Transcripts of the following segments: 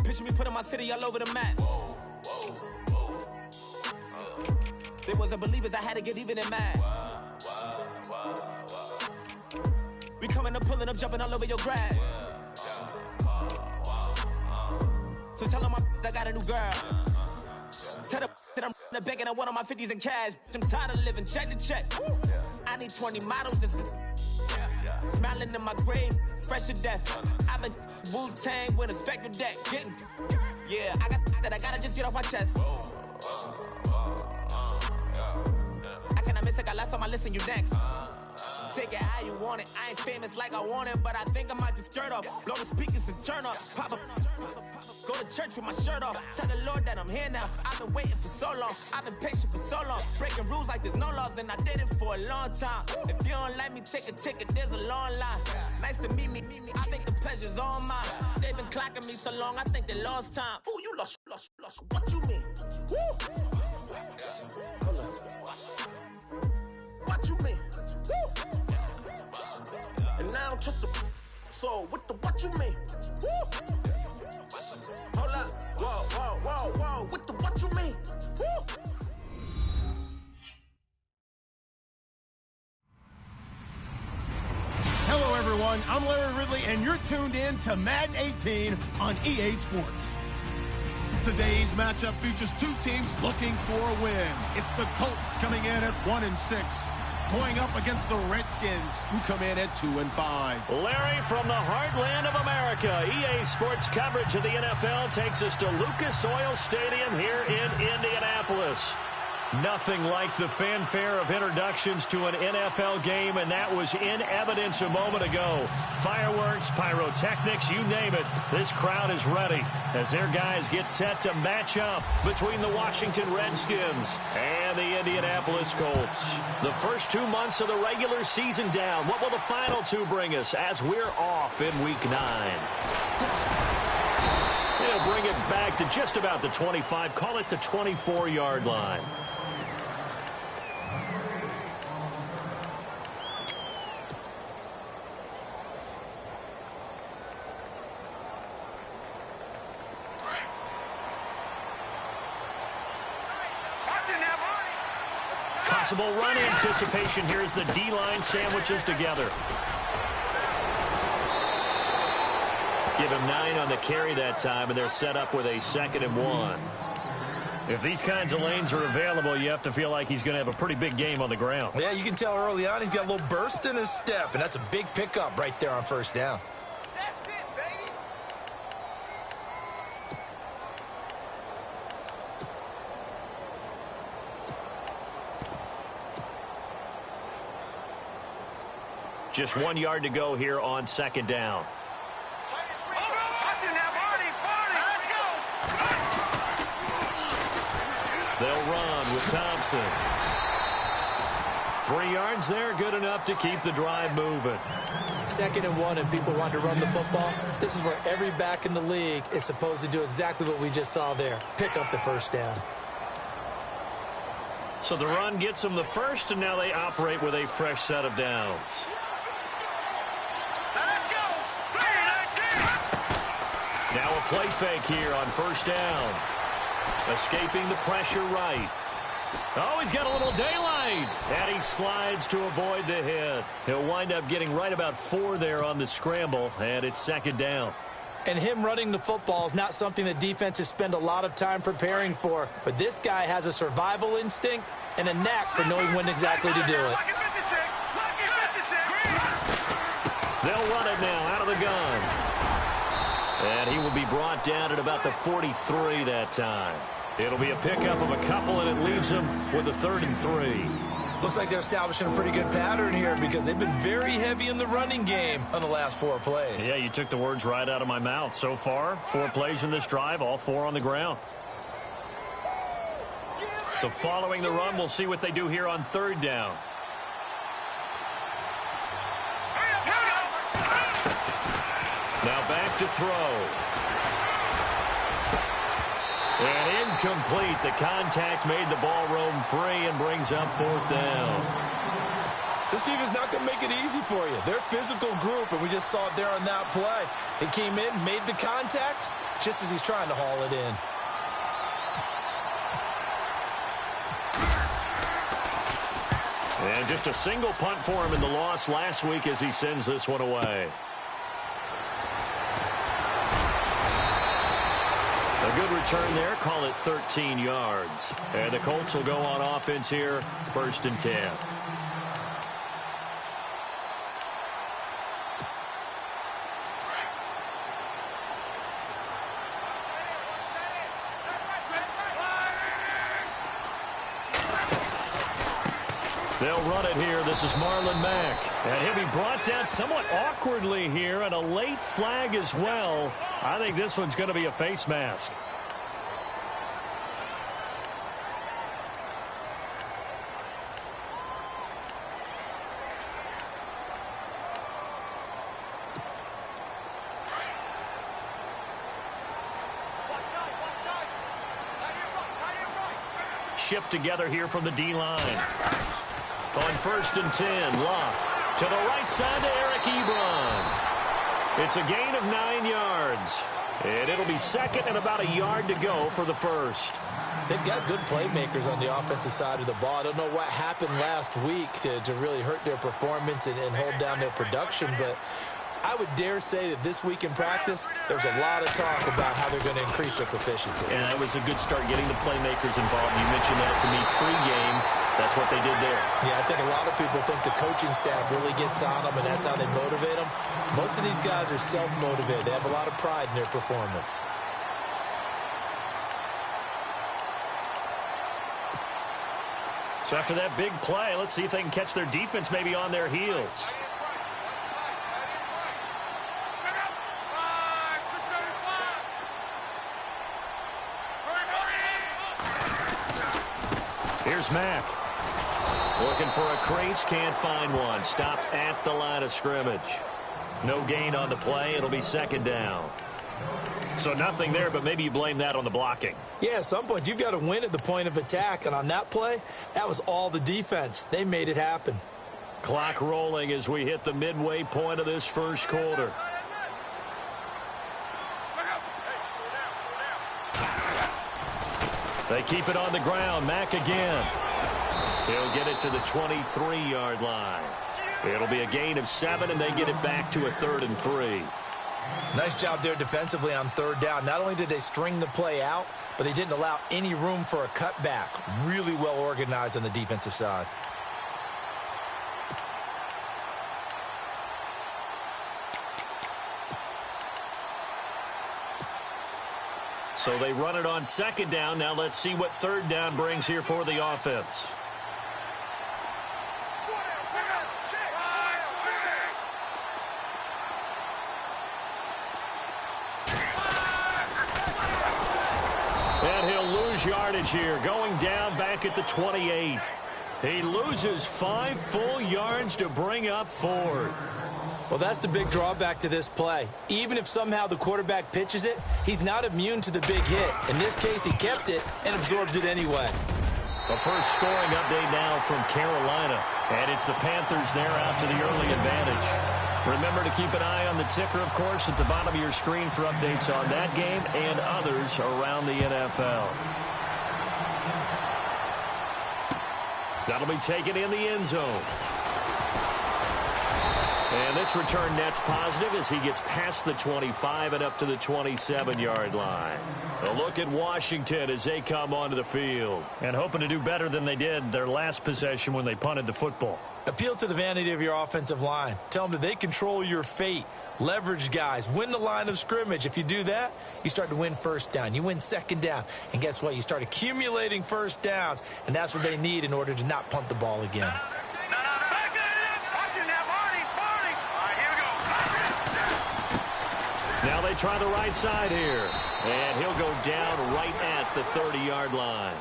Picture me putting my city all over the map. They wasn't believers, I had to get even and mad. We coming up, pulling up, jumping all over your grass. So tell them I got a new girl. Tell them that I'm the bag and I want on my 50s in cash. I'm tired of living check to check. I need 20 models. This is smiling in my grave, fresh to death. I've been Wu-Tang with a spectral deck. Getting, yeah, I gotta just get off my chest. I cannot miss it, got last on my list and you next. Take it how you want it. I ain't famous like I want it, but I think I might just skirt off. Blow the speakers and turn up. Pop up. Go to church with my shirt off. Tell the Lord that I'm here now. I've been waiting for so long. I've been patient for so long. Breaking rules like there's no laws, and I did it for a long time. If you don't like me, take a ticket. There's a long line. Nice to meet me. I think the pleasure's all mine. They've been clocking me so long, I think they lost time. Ooh, you lost. What you mean? Woo! What you mean? Woo! And now I don't trust the so what you mean? Woo! Hold up, whoa, what you mean? Woo! Hello everyone, I'm Larry Ridley and you're tuned in to Madden 18 on EA Sports. Today's matchup features two teams looking for a win. It's the Colts coming in at 1-6. Going up against the Redskins, who come in at 2-5. Larry, from the heartland of America, EA Sports coverage of the NFL takes us to Lucas Oil Stadium here in Indianapolis. Nothing like the fanfare of introductions to an NFL game, and that was in evidence a moment ago. Fireworks, pyrotechnics, you name it. This crowd is ready as their guys get set to match up between the Washington Redskins and the Indianapolis Colts. The first 2 months of the regular season down. What will the final two bring us as we're off in Week 9? They'll bring it back to just about the 25, call it the 24-yard line. Possible run anticipation here as the D-line sandwiches together. Give him 9 on the carry that time, and they're set up with a 2nd and 1. If these kinds of lanes are available, you have to feel like he's going to have a pretty big game on the ground. Yeah, you can tell early on he's got a little burst in his step, and that's a big pickup right there on first down. That's it, baby. Just 1 yard to go here on 2nd down. They'll run with Thompson. 3 yards there, good enough to keep the drive moving. 2nd and 1, and people want to run the football. This is where every back in the league is supposed to do exactly what we just saw there. Pick up the first down. So the run gets them the first, and now they operate with a fresh set of downs. Now a play fake here on first down. Escaping the pressure right. Oh, he's got a little daylight. And he slides to avoid the hit. He'll wind up getting right about 4 there on the scramble, and it's 2nd down. And him running the football is not something that defenses spend a lot of time preparing for. But this guy has a survival instinct and a knack for knowing when exactly to do it. They'll run it now out of the gun. And he will be brought down at about the 43 that time. It'll be a pickup of a couple, and it leaves him with a 3rd and 3. Looks like they're establishing a pretty good pattern here because they've been very heavy in the running game on the last 4 plays. Yeah, you took the words right out of my mouth. So far, 4 plays in this drive, all 4 on the ground. So following the run, we'll see what they do here on 3rd down. Now back to throw. And incomplete. The contact made the ball roam free and brings up 4th down. This team is not going to make it easy for you. They're a physical group, and we just saw it there on that play. They came in, made the contact, just as he's trying to haul it in. And just a single punt for him in the loss last week as he sends this one away. A good return there. Call it 13 yards. And the Colts will go on offense here, 1st and 10. They'll run it here. This is Marlon Mack. And he'll be brought down somewhat awkwardly here, and a late flag as well. I think this one's going to be a face mask. Shift together here from the D-line. On 1st and 10, Locke to the right side to Eric Ebron. It's a gain of 9 yards. And it'll be 2nd and about a yard to go for the 1st. They've got good playmakers on the offensive side of the ball. I don't know what happened last week to really hurt their performance and hold down their production, but I would dare say that this week in practice, there's a lot of talk about how they're going to increase their proficiency. And that was a good start, getting the playmakers involved. You mentioned that to me pre-game. That's what they did there. Yeah, I think a lot of people think the coaching staff really gets on them, and that's how they motivate them. Most of these guys are self-motivated. They have a lot of pride in their performance. So after that big play, let's see if they can catch their defense maybe on their heels. Here's Mack. Looking for a crease, can't find one. Stopped at the line of scrimmage. No gain on the play. It'll be 2nd down. So nothing there, but maybe you blame that on the blocking. Yeah, at some point you've got to win at the point of attack, and on that play, that was all the defense. They made it happen. Clock rolling as we hit the midway point of this 1st quarter. They keep it on the ground. Mack again. He'll get it to the 23-yard line. It'll be a gain of 7, and they get it back to a 3rd and 3. Nice job there defensively on 3rd down. Not only did they string the play out, but they didn't allow any room for a cutback. Really well organized on the defensive side. So they run it on 2nd down. Now let's see what 3rd down brings here for the offense. And he'll lose yardage here, going down back at the 28. He loses 5 full yards to bring up 4th. Well, that's the big drawback to this play. Even if somehow the quarterback pitches it, he's not immune to the big hit. In this case, he kept it and absorbed it anyway. A first scoring update now from Carolina. And it's the Panthers there out to the early advantage. Remember to keep an eye on the ticker, of course, at the bottom of your screen for updates on that game and others around the NFL. That'll be taken in the end zone. And this return net's positive as he gets past the 25 and up to the 27-yard line. A look at Washington as they come onto the field. And hoping to do better than they did their last possession when they punted the football. Appeal to the vanity of your offensive line. Tell them that they control your fate. Leverage guys. Win the line of scrimmage. If you do that, you start to win 1st down. You win 2nd down. And guess what? You start accumulating 1st downs. And that's what they need in order to not punt the ball again. Now they try the right side here. And he'll go down right at the 30-yard line.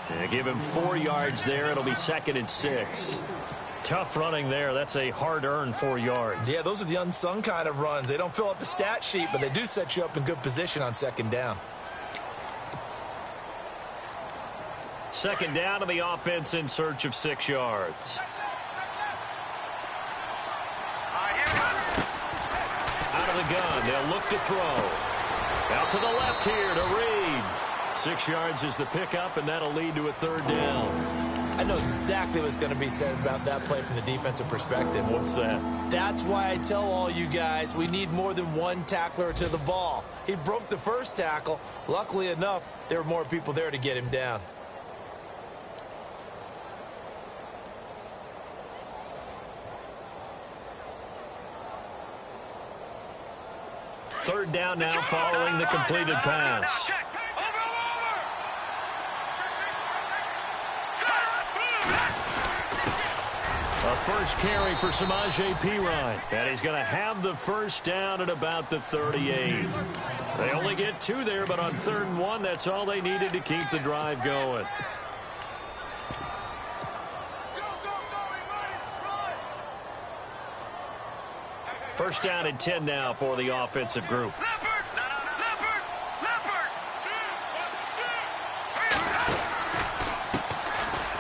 And give him 4 yards there. It'll be 2nd and 6. Tough running there. That's a hard-earned 4 yards. Yeah, those are the unsung kind of runs. They don't fill up the stat sheet, but they do set you up in good position on 2nd down. 2nd down to the offense in search of 6 yards. Out of the gun. They'll look to throw. Out to the left here to Reed. 6 yards is the pickup, and that'll lead to a third down. I know exactly what's going to be said about that play from the defensive perspective. What's that? That's why I tell all you guys we need more than one tackler to the ball. He broke the first tackle. Luckily enough, there were more people there to get him down. Third down now following the completed pass. A first carry for Samaje Perine. And he's going to have the first down at about the 38. They only get 2 there, but on 3rd and 1, that's all they needed to keep the drive going. First down and 10 now for the offensive group.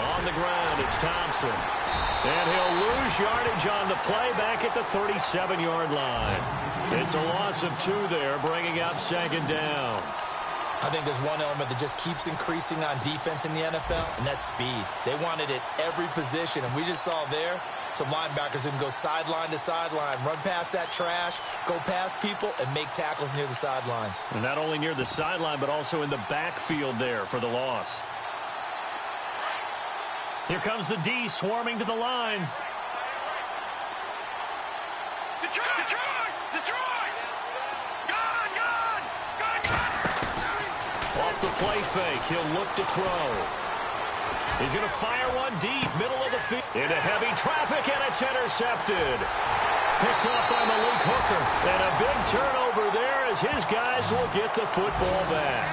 On the ground, it's Thompson. And he'll lose yardage on the play back at the 37-yard line. It's a loss of 2 there, bringing up 2nd down. I think there's one element that just keeps increasing on defense in the NFL, and that's speed. They want it at every position, and we just saw there some linebackers who can go sideline to sideline, run past that trash, go past people, and make tackles near the sidelines. And not only near the sideline, but also in the backfield there for the loss. Here comes the D swarming to the line. Detroit! Gone! Off the play fake, he'll look to throw. He's going to fire one deep, middle of the field. Into heavy traffic, and it's intercepted. Picked up by Malik Hooker. And a big turnover there as his guys will get the football back.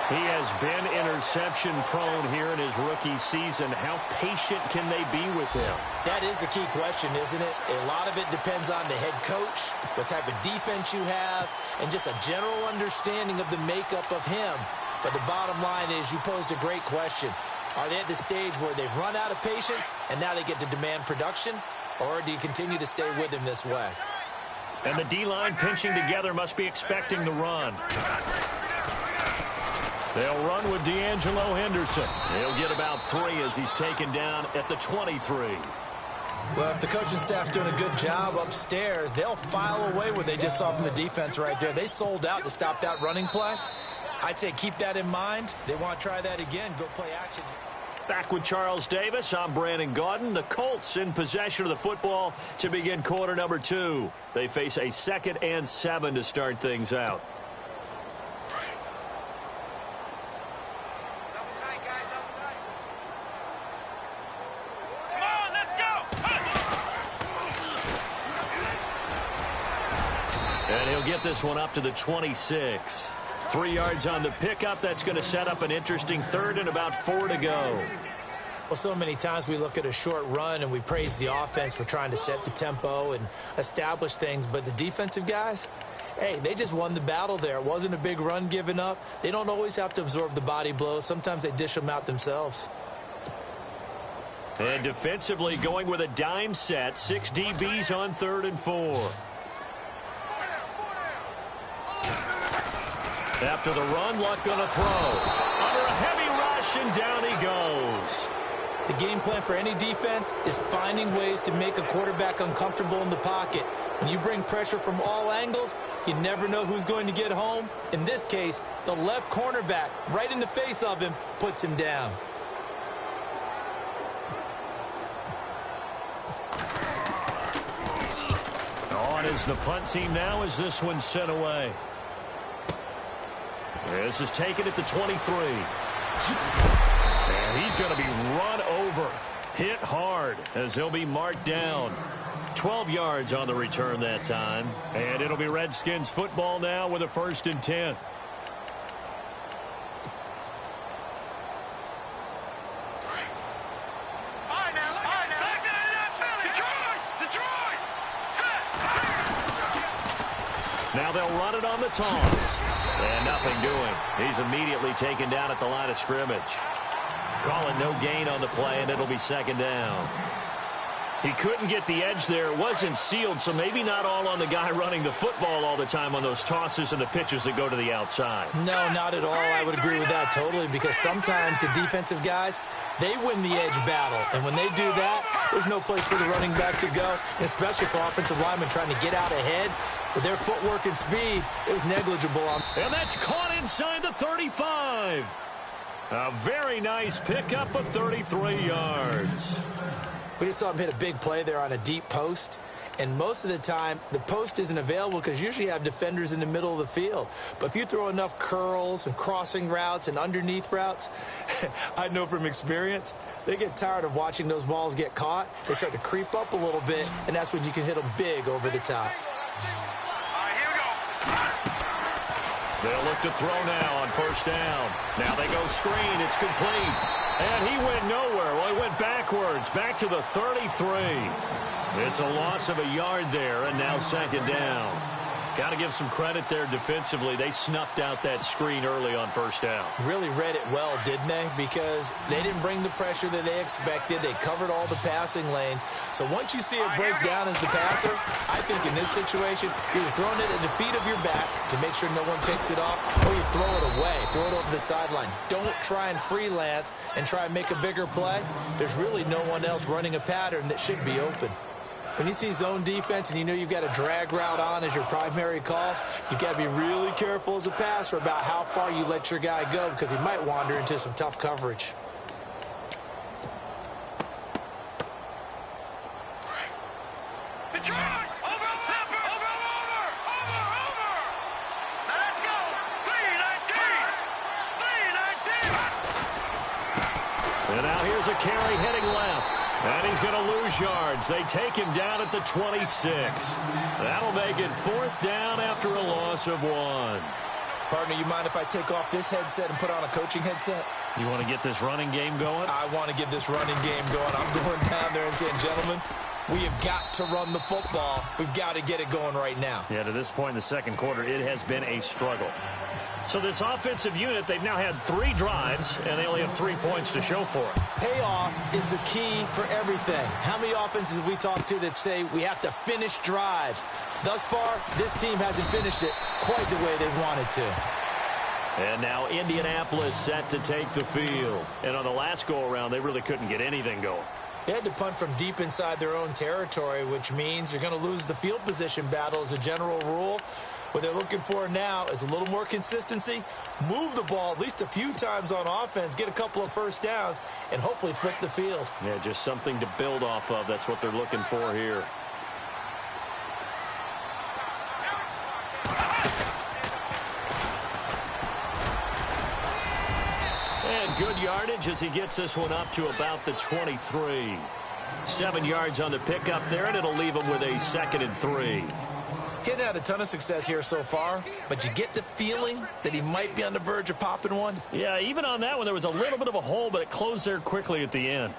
He has been interception-prone here in his rookie season. How patient can they be with him? That is the key question, isn't it? A lot of it depends on the head coach, what type of defense you have, and just a general understanding of the makeup of him. But the bottom line is you posed a great question. Are they at the stage where they've run out of patience and now they get to demand production? Or do you continue to stay with him this way? And the D-line pinching together must be expecting the run. They'll run with D'Angelo Henderson. He'll get about 3 as he's taken down at the 23. Well, if the coaching staff's doing a good job upstairs, they'll file away what they just saw from the defense right there. They sold out to stop that running play. I'd say keep that in mind. They want to try that again. Go play action. Back with Charles Davis, I'm Brandon Gaudin. The Colts in possession of the football to begin quarter number 2. They face a 2nd and 7 to start things out. And he'll get this one up to the 26. 3 yards on the pickup. That's going to set up an interesting 3rd and about 4 to go. Well, so many times we look at a short run and we praise the offense for trying to set the tempo and establish things. But the defensive guys, hey, they just won the battle there. It wasn't a big run given up. They don't always have to absorb the body blows. Sometimes they dish them out themselves. And defensively going with a dime set. 6 DBs on 3rd and 4. After the run, Luck going to throw. Under a heavy rush, and down he goes. The game plan for any defense is finding ways to make a quarterback uncomfortable in the pocket. When you bring pressure from all angles, you never know who's going to get home. In this case, the left cornerback, right in the face of him, puts him down. On is the punt team now as this one's sent away. This is taken at the 23. And he's going to be run over. Hit hard as he'll be marked down. 12 yards on the return that time. And it'll be Redskins football now with a 1st and 10. Now they'll run it on the toss. And nothing doing. He's immediately taken down at the line of scrimmage. Calling no gain on the play, and it'll be 2nd down. He couldn't get the edge there. It wasn't sealed, so maybe not all on the guy running the football all the time on those tosses and the pitches that go to the outside. No, not at all. I would agree with that totally, because sometimes the defensive guys, they win the edge battle. And when they do that, there's no place for the running back to go, especially for offensive linemen trying to get out ahead. With their footwork and speed, it was negligible. And that's caught inside the 35. A very nice pickup of 33 yards. We just saw him hit a big play there on a deep post. And most of the time, the post isn't available because usually you have defenders in the middle of the field. But if you throw enough curls and crossing routes and underneath routes, I know from experience, they get tired of watching those balls get caught. They start to creep up a little bit, and that's when you can hit them big over the top. They'll look to throw now on first down. Now they go screen. It's complete. And he went nowhere. Well, he went backwards, back to the 33. It's a loss of a yard there, and now second down. Got to give some credit there defensively. They snuffed out that screen early on first down. Really read it well, didn't they? Because they didn't bring the pressure that they expected. They covered all the passing lanes. So once you see it break down as the passer, I think in this situation, you're throwing it at the feet of your back to make sure no one picks it off, or you throw it away, throw it over the sideline. Don't try and freelance and try and make a bigger play. There's really no one else running a pattern that should be open. When you see zone defense and you know you've got a drag route on as your primary call, you've got to be really careful as a passer about how far you let your guy go, because he might wander into some tough coverage. And now here's a carry heading left. And he's going to lose yards. They take him down at the 26. That'll make it fourth down after a loss of 1. Partner, you mind if I take off this headset and put on a coaching headset? You want to get this running game going? I want to get this running game going. I'm going down there and saying, gentlemen, we have got to run the football. We've got to get it going right now. Yeah, to this point in the second quarter, it has been a struggle. So this offensive unit, they've now had 3 drives, and they only have 3 points to show for it. Payoff is the key for everything. How many offenses have we talked to that say we have to finish drives? Thus far, this team hasn't finished it quite the way they wanted to. And now Indianapolis set to take the field. And on the last go-around, they really couldn't get anything going. They had to punt from deep inside their own territory, which means you're going to lose the field position battle as a general rule. What they're looking for now is a little more consistency, move the ball at least a few times on offense, get a couple of first downs, and hopefully flip the field. Yeah, just something to build off of. That's what they're looking for here. And good yardage as he gets this one up to about the 23. 7 yards on the pickup there, and it'll leave him with a 2nd and 3. Getting had a ton of success here so far, but you get the feeling that he might be on the verge of popping one. Yeah, even on that one, there was a little bit of a hole, but it closed there quickly at the end.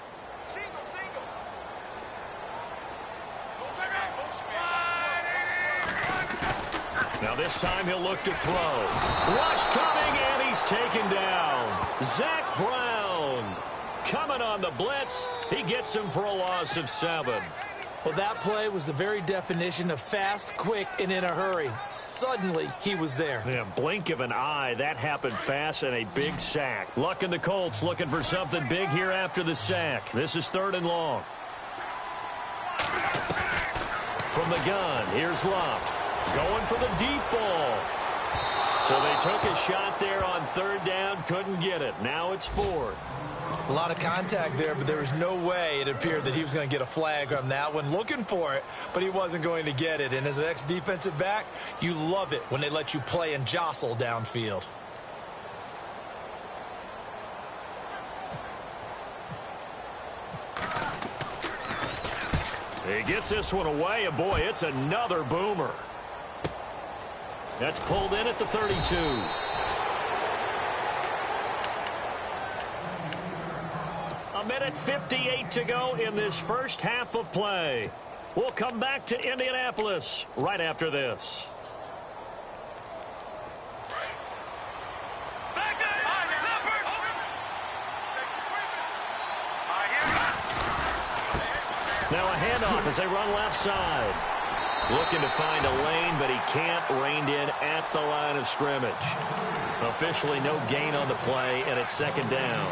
Now this time he'll look to throw. Rush coming, and he's taken down. Zach Brown coming on the blitz. He gets him for a loss of 7. Well, that play was the very definition of fast, quick, and in a hurry. Suddenly, he was there. Yeah, blink of an eye. That happened fast, and a big sack. Luck and the Colts looking for something big here after the sack. This is 3rd and long. From the gun, here's Luck. Going for the deep ball. So they took a shot there on 3rd down, couldn't get it. Now it's 4th. A lot of contact there, but there was no way it appeared that he was going to get a flag on that one. Looking for it, but he wasn't going to get it. And as an ex-defensive back, you love it when they let you play and jostle downfield. He gets this one away, and boy, it's another boomer. That's pulled in at the 32. A minute 58 to go in this first half of play. We'll come back to Indianapolis right after this. Now a handoff as they run left side. Looking to find a lane, but he can't. Reined in at the line of scrimmage. Officially no gain on the play, and it's second down.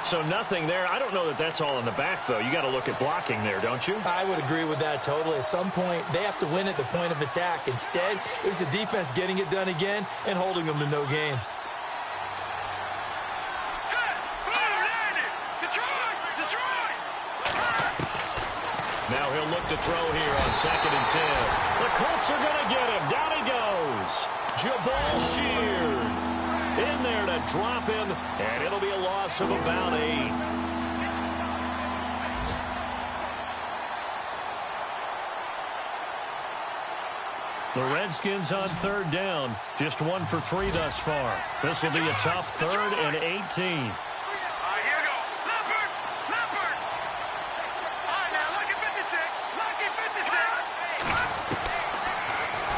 So nothing there. I don't know that that's all in the back, though. You got to look at blocking there, don't you? I would agree with that totally. At some point, they have to win at the point of attack. Instead, it was the defense getting it done again and holding them to no gain. Now he'll look to throw here on 2nd and 10. The Colts are going to get him. Down he goes. Jabal Sheard in there to drop him, and it'll be a loss of about 8. The Redskins on 3rd down. Just 1 for 3 thus far. This will be a tough 3rd and 18.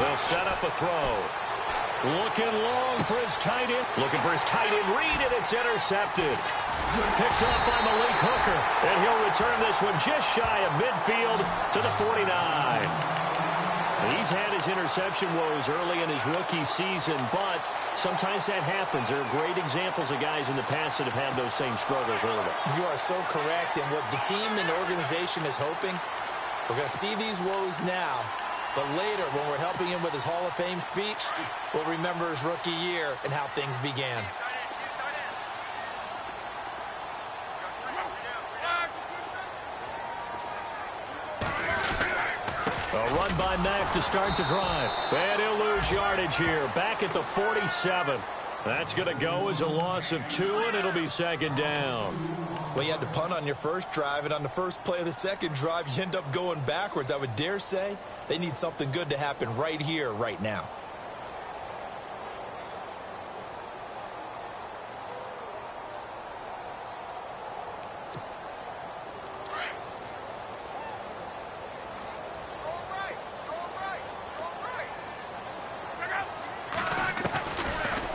They'll set up a throw. Looking long for his tight end. Looking for his tight end read, and it's intercepted. Picked up by Malik Hooker. And he'll return this one just shy of midfield to the 49. He's had his interception woes early in his rookie season, but sometimes that happens. There are great examples of guys in the past that have had those same struggles early. You are so correct. And what the team and organization is hoping, we're going to see these woes now. But later, when we're helping him with his Hall of Fame speech, we'll remember his rookie year and how things began. A run by Mack to start the drive. And he'll lose yardage here. Back at the 47. That's going to go as a loss of 2, and it'll be 2nd down. Well, you had to punt on your first drive, and on the first play of the second drive, you end up going backwards. I would dare say they need something good to happen right here, right now.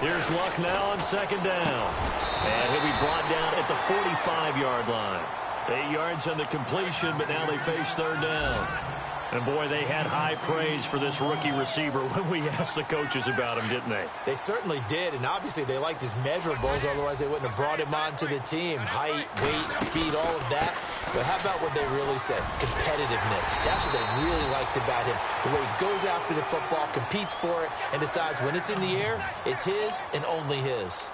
Here's Luck now on 2nd down. And he'll be brought down at the 45-yard line. 8 yards on the completion, but now they face 3rd down. And, boy, they had high praise for this rookie receiver when we asked the coaches about him, didn't they? They certainly did, and obviously they liked his measurables, otherwise they wouldn't have brought him onto the team. Height, weight, speed, all of that. But how about what they really said? Competitiveness. That's what they really liked about him. The way he goes after the football, competes for it, and decides when it's in the air, it's his and only his.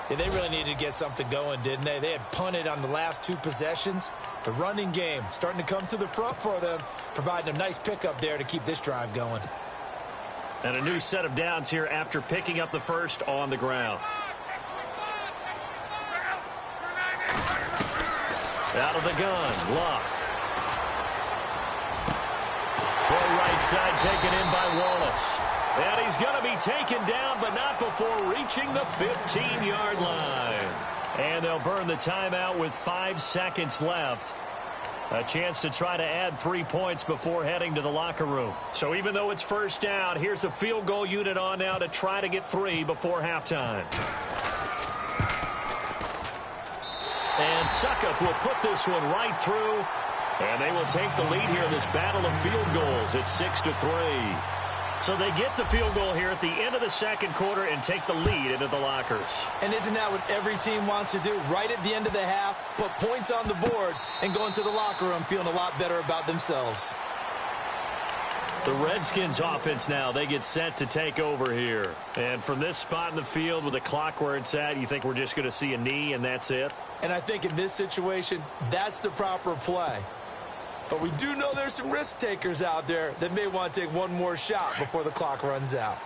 Yeah, they really needed to get something going, didn't they? They had punted on the last 2 possessions. The running game starting to come to the front for them, providing a nice pickup there to keep this drive going. And a new set of downs here after picking up the first on the ground. Out of the gun, Luck. Full right side taken in by Wallace. And he's going to be taken down, but not before reaching the 15-yard line. And they'll burn the timeout with 5 seconds left. A chance to try to add 3 points before heading to the locker room. So even though it's first down, here's the field goal unit on now to try to get 3 before halftime. And Suckup will put this one right through. And they will take the lead here in this battle of field goals at 6-3. So they get the field goal here at the end of the second quarter and take the lead into the lockers. And isn't that what every team wants to do? Right at the end of the half, put points on the board and go into the locker room feeling a lot better about themselves. The Redskins offense now, they get set to take over here. And from this spot in the field with the clock where it's at, you think we're just going to see a knee and that's it? And I think in this situation, that's the proper play. But we do know there's some risk takers out there that may want to take one more shot before the clock runs out.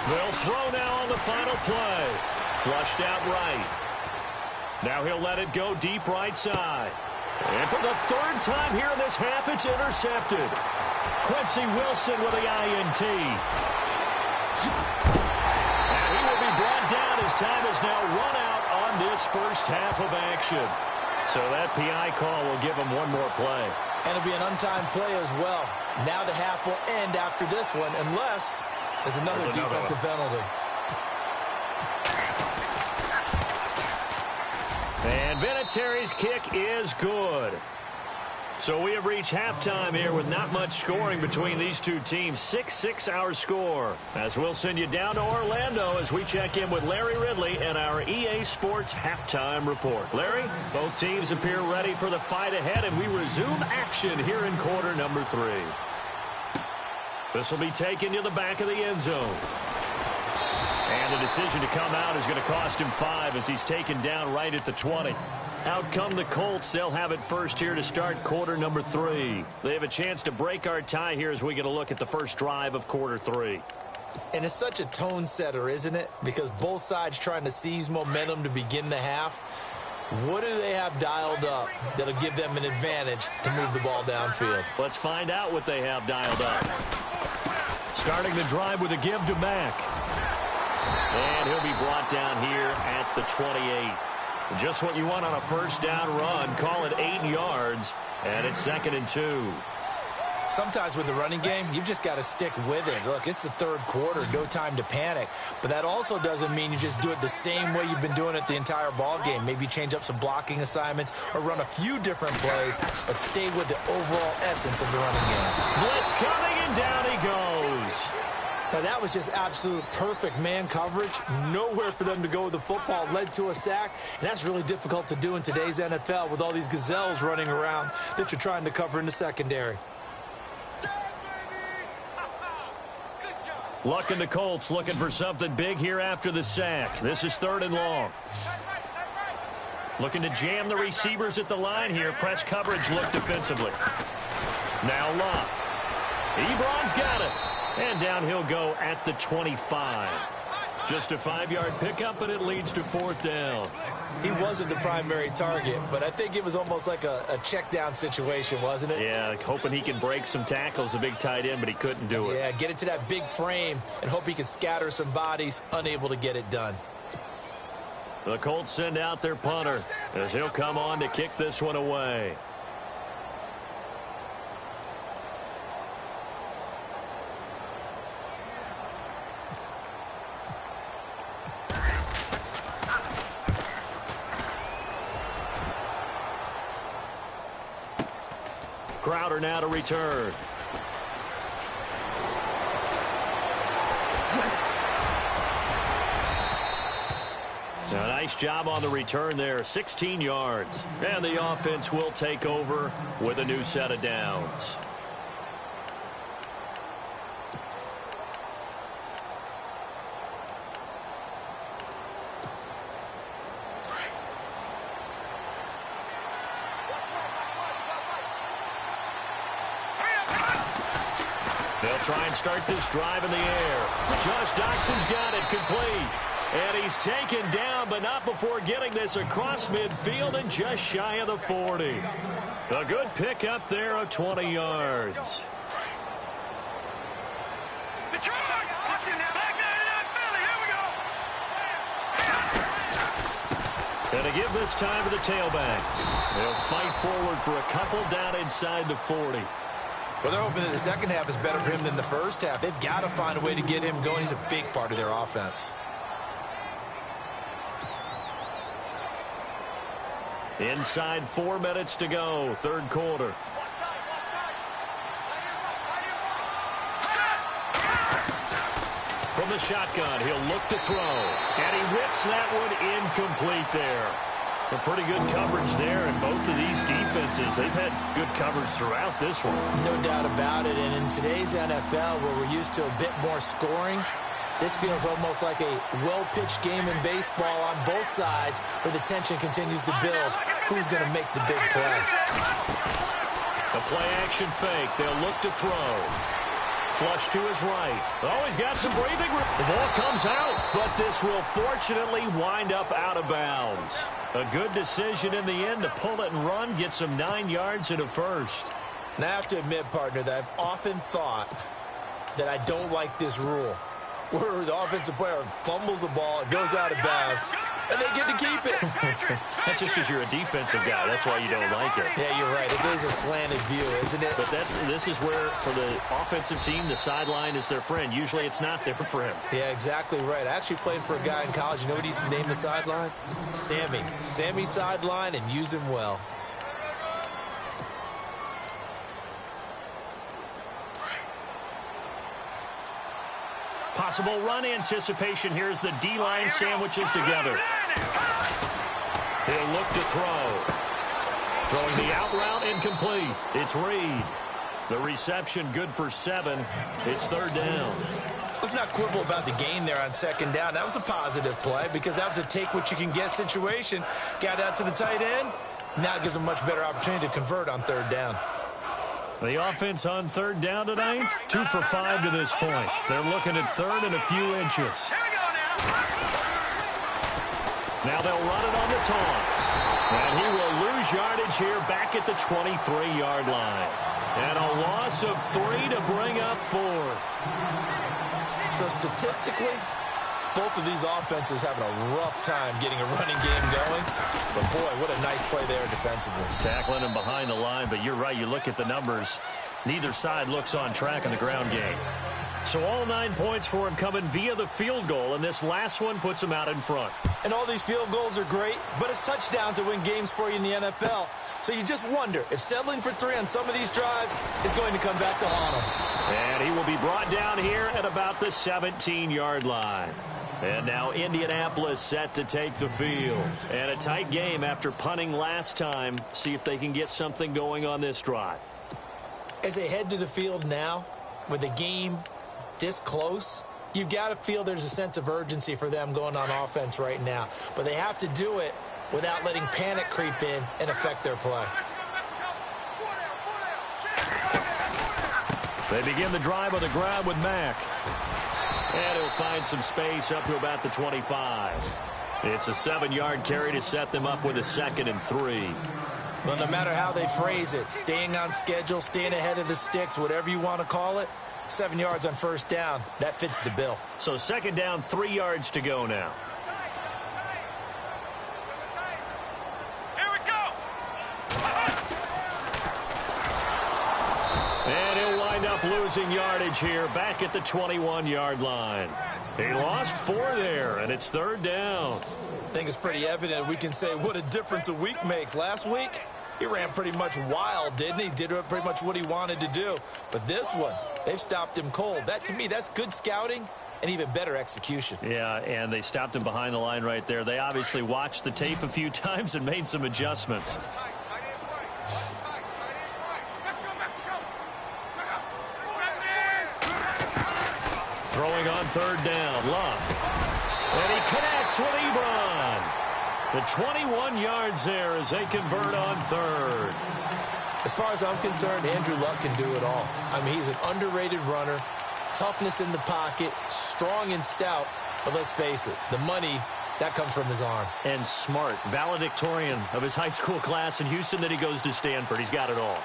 They'll throw now on the final play. Flushed out right. Now he'll let it go deep right side. And for the 3rd time here in this half, it's intercepted. Quincy Wilson with the INT. And he will be brought down as time is now run out on this first half of action. So that PI call will give him one more play. And it'll be an untimed play as well. Now the half will end after this one, unless there's another defensive penalty. And Vinatieri's kick is good. So we have reached halftime here with not much scoring between these two teams. 6-6 our score. As we'll send you down to Orlando as we check in with Larry Ridley and our EA Sports halftime report. Larry, both teams appear ready for the fight ahead, and we resume action here in quarter number 3. This will be taken to the back of the end zone. And the decision to come out is going to cost him 5 as he's taken down right at the 20. Out come the Colts. They'll have it first here to start quarter number 3. They have a chance to break our tie here as we get a look at the first drive of quarter 3. And it's such a tone setter, isn't it? Because both sides trying to seize momentum to begin the half. What do they have dialed up that'll give them an advantage to move the ball downfield? Let's find out what they have dialed up. Starting the drive with a give to Mack. And he'll be brought down here at the 28. Just what you want on a first down run. Call it 8 yards, and it's 2nd and 2. Sometimes with the running game, you've just got to stick with it. Look, it's the third quarter, no time to panic. But that also doesn't mean you just do it the same way you've been doing it the entire ball game. Maybe change up some blocking assignments or run a few different plays, but stay with the overall essence of the running game. Blitz coming, and down he goes. Now, that was just absolute perfect man coverage. Nowhere for them to go with the football. Led to a sack, and that's really difficult to do in today's NFL with all these gazelles running around that you're trying to cover in the secondary. Luck and the Colts looking for something big here after the sack. This is 3rd and long. Looking to jam the receivers at the line here. Press coverage look defensively. Now Luck. Ebron's got it. And down he'll go at the 25. Just a 5-yard pickup, and it leads to 4th down. He wasn't the primary target, but I think it was almost like a check down situation, wasn't it? Yeah, hoping he can break some tackles, a big tight end, but he couldn't do it. Yeah, get it to that big frame and hope he can scatter some bodies, unable to get it done. The Colts send out their punter as he'll come on to kick this one away. Crowder now to return. Now, nice job on the return there. 16 yards. And the offense will take over with a new set of downs. They'll try and start this drive in the air. Josh Doxson's got it complete. And he's taken down, but not before getting this across midfield and just shy of the 40. A good pickup there of 20 yards. And to give this time to the tailback. They'll fight forward for a couple down inside the 40. Well, they're hoping that the second half is better for him than the first half. They've got to find a way to get him going. He's a big part of their offense. Inside 4 minutes to go, third quarter. From the shotgun, he'll look to throw. And he whips that one incomplete there. A pretty good coverage there, and both of these defenses, they've had good coverage throughout this one. No doubt about it, and in today's NFL, where we're used to a bit more scoring, this feels almost like a well-pitched game in baseball on both sides, where the tension continues to build. Who's going to make the big play? A play-action fake. They'll look to throw. Flush to his right. Oh, he's got some breathing room. The ball comes out, but this will fortunately wind up out of bounds. A good decision in the end to pull it and run, get some 9 yards and a first. Now, I have to admit, partner, that I've often thought that I don't like this rule, where the offensive player fumbles the ball, it goes out of bounds, and they get to keep it. That's just because you're a defensive guy. That's why you don't like it. Yeah, you're right. It is a slanted view, isn't it? But this is where, for the offensive team, the sideline is their friend. Usually it's not there for him. Yeah, exactly right. I actually played for a guy in college. You know what he used to name the sideline? Sammy. Sammy sideline, and use him well. Possible run anticipation here as the D-line sandwiches together. He'll look to throw. Throwing the out route incomplete. It's Reed. The reception good for 7. It's 3rd down. Let's not quibble about the gain there on 2nd down. That was a positive play because that was a take-what-you-can-get situation. Got out to the tight end. Now it gives them a much better opportunity to convert on 3rd down. The offense on 3rd down tonight, 2 for 5 to this point. They're looking at 3rd and a few inches. Now they'll run it on the toss. And he will lose yardage here back at the 23-yard line. And a loss of 3 to bring up 4th. So statistically, both of these offenses having a rough time getting a running game going. But, boy, what a nice play there defensively. Tackling him behind the line, but you're right. You look at the numbers. Neither side looks on track in the ground game. So all 9 points for him coming via the field goal, and this last one puts him out in front. And all these field goals are great, but it's touchdowns that win games for you in the NFL. So you just wonder if settling for 3 on some of these drives is going to come back to haunt him. And he will be brought down here at about the 17-yard line. And now Indianapolis set to take the field. And a tight game after punting last time. See if they can get something going on this drive. As they head to the field now, with the game this close, you've got to feel there's a sense of urgency for them going on offense right now. But they have to do it without letting panic creep in and affect their play. They begin the drive with a grab with Mack. And he'll find some space up to about the 25. It's a 7-yard carry to set them up with a 2nd and 3. Well, no matter how they phrase it, staying on schedule, staying ahead of the sticks, whatever you want to call it, 7 yards on 1st down, that fits the bill. So 2nd down, 3 yards to go now. Here we go. And he'll wind up losing yardage here back at the 21-yard line. He lost 4 there, and it's 3rd down. I think it's pretty evident we can say what a difference a week makes. Last week, he ran pretty much wild, didn't he? Did pretty much what he wanted to do. But this one, they've stopped him cold. That, to me, that's good scouting and even better execution. Yeah, and they stopped him behind the line right there. They obviously watched the tape a few times and made some adjustments. Throwing on 3rd down, Love. And he connects with Ebron. The 21 yards there as they convert on 3rd. As far as I'm concerned, Andrew Luck can do it all. I mean, he's an underrated runner, toughness in the pocket, strong and stout. But let's face it, the money, that comes from his arm. And smart, valedictorian of his high school class in Houston, then he goes to Stanford. He's got it all.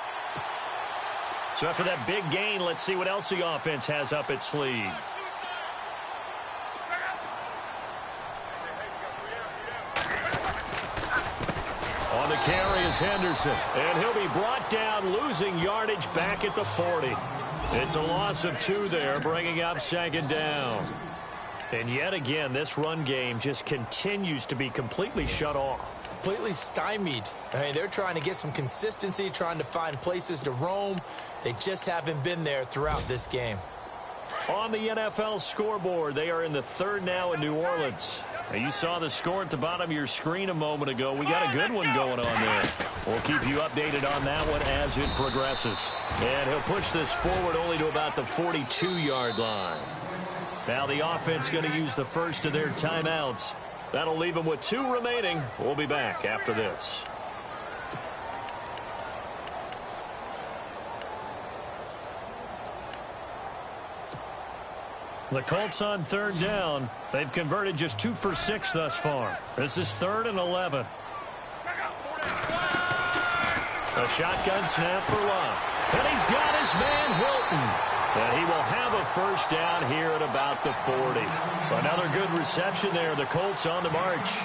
So after that big gain, let's see what else the offense has up its sleeve. On the carry is Henderson, and he'll be brought down, losing yardage back at the 40. It's a loss of 2 there, bringing up 2nd down. And yet again, this run game just continues to be completely shut off. Completely stymied. I mean, they're trying to get some consistency, trying to find places to roam. They just haven't been there throughout this game. On the NFL scoreboard, they are in the 3rd now in New Orleans. Now, you saw the score at the bottom of your screen a moment ago. We got a good one going on there. We'll keep you updated on that one as it progresses. And he'll push this forward only to about the 42-yard line. Now the offense going to use the first of their timeouts. That'll leave them with 2 remaining. We'll be back after this. The Colts on 3rd down. They've converted just 2 for 6 thus far. This is 3rd and 11. A shotgun snap for Love. And he's got his man Hilton. And he will have a 1st down here at about the 40. Another good reception there. The Colts on the march.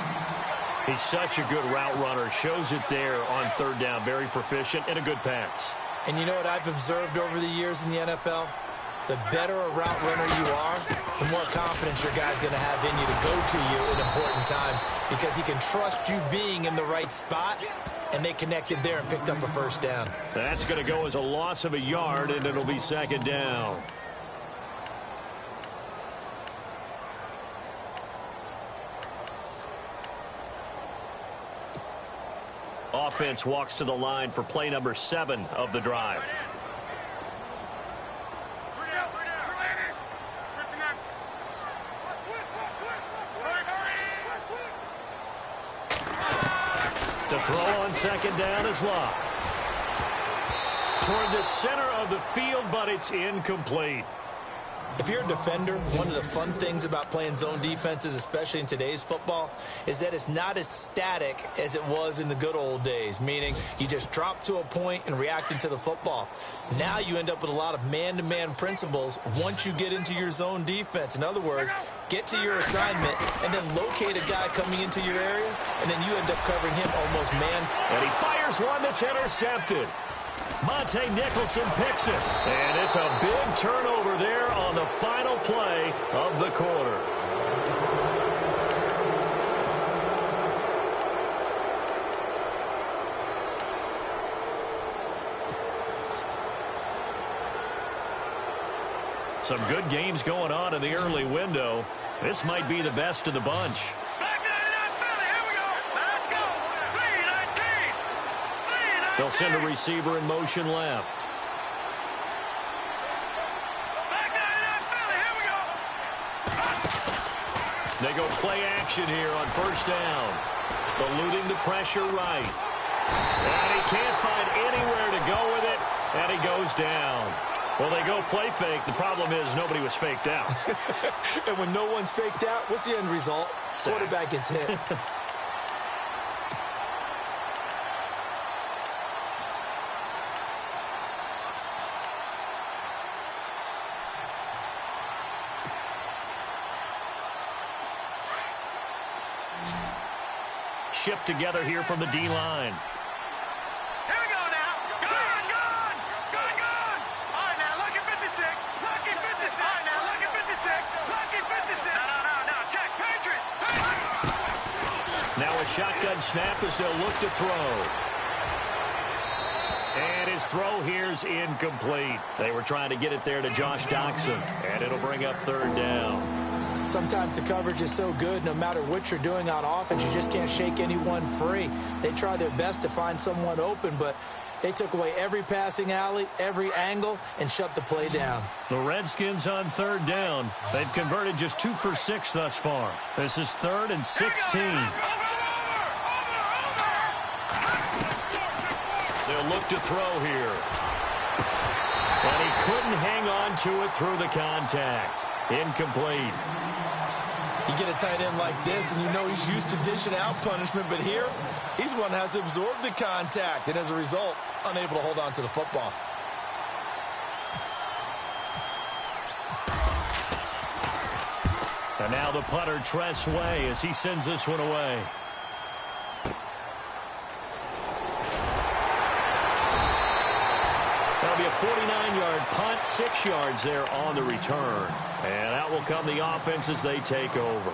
He's such a good route runner. Shows it there on third down. Very proficient and a good pass. And you know what I've observed over the years in the NFL? The better a route runner you are, the more confidence your guy's going to have in you to go to you at important times because he can trust you being in the right spot, and they connected there and picked up a first down. That's going to go as a loss of a yard, and it'll be second down. Offense walks to the line for play number 7 of the drive. To throw on second down is Locke. Toward the center of the field, but it's incomplete. If you're a defender, one of the fun things about playing zone defenses, especially in today's football, is that it's not as static as it was in the good old days, meaning you just drop to a point and reacted to the football. Now you end up with a lot of man-to-man principles once you get into your zone defense. In other words, get to your assignment and then locate a guy coming into your area, and then you end up covering him almost man. And he fires one that's intercepted. Monte Nicholson picks it, and it's a big turnover there on the final play of the quarter. Some good games going on in the early window. This might be the best of the bunch. They'll send a receiver in motion left. They go play action here on first down. Eluding the pressure right. And he can't find anywhere to go with it, and he goes down. Well, they go play fake. The problem is nobody was faked out. And when no one's faked out, what's the end result? Quarterback gets hit. Shift together here from the D-line. Here we go now. Gone. All right, now, look at 56. Lucky 56. All right, now, look at 56. Lucky 56. No. Check. Patriots. Now a shotgun snap as they'll look to throw. And his throw here's incomplete. They were trying to get it there to Josh Doxson, and it'll bring up third down. Sometimes the coverage is so good, no matter what you're doing on offense, you just can't shake anyone free. They try their best to find someone open, but they took away every passing alley, every angle, and shut the play down. The Redskins on third down. They've converted just 2 for 6 thus far. This is 3rd and 16. They'll look to throw here. And he couldn't hang on to it through the contact. Incomplete. You get a tight end like this, and you know he's used to dishing out punishment, but here, he's one that has to absorb the contact, and as a result, unable to hold on to the football. And now the punter, Tress Way, as he sends this one away. That'll be a 49-yard punt, 6 yards there on the return. And out will come the offense as they take over.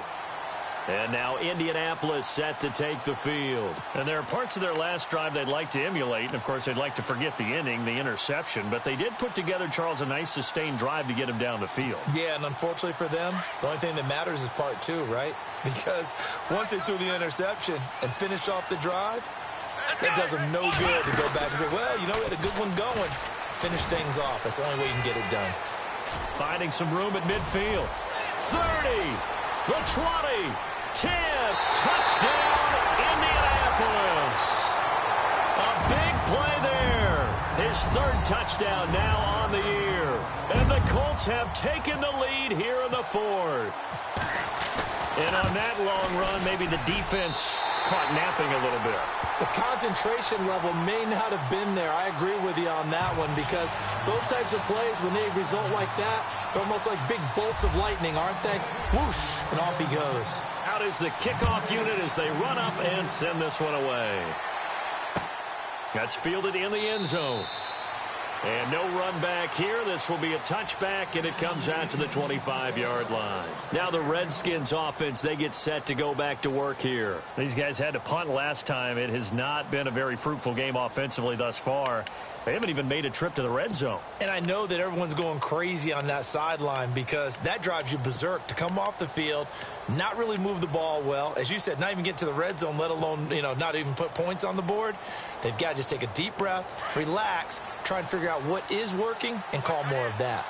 And now Indianapolis set to take the field. And there are parts of their last drive they'd like to emulate. And, of course, they'd like to forget the inning, the interception. But they did put together, Charles, a nice sustained drive to get him down the field. Yeah, and unfortunately for them, the only thing that matters is part 2, right? Because once they threw the interception and finished off the drive, that does them no good to go back and say, well, you know, we had a good one going. Finish things off. That's the only way you can get it done. Finding some room at midfield. 30, the 20, 10, touchdown, Indianapolis. A big play there. His 3rd touchdown now on the year. And the Colts have taken the lead here in the 4th. And on that long run, maybe the defense caught napping a little bit. The concentration level may not have been there. I agree with you on that one because those types of plays, when they result like that, they're almost like big bolts of lightning, aren't they? Whoosh, and off he goes. Out is the kickoff unit as they run up and send this one away. That's fielded in the end zone. And no run back here. This will be a touchback, and it comes out to the 25-yard line. Now the Redskins offense, they get set to go back to work here. These guys had to punt last time. It has not been a very fruitful game offensively thus far. They haven't even made a trip to the red zone. And I know that everyone's going crazy on that sideline because that drives you berserk to come off the field, not really move the ball well. As you said, not even get to the red zone, let alone, not even put points on the board. They've got to just take a deep breath, relax, try and figure out what is working, and call more of that.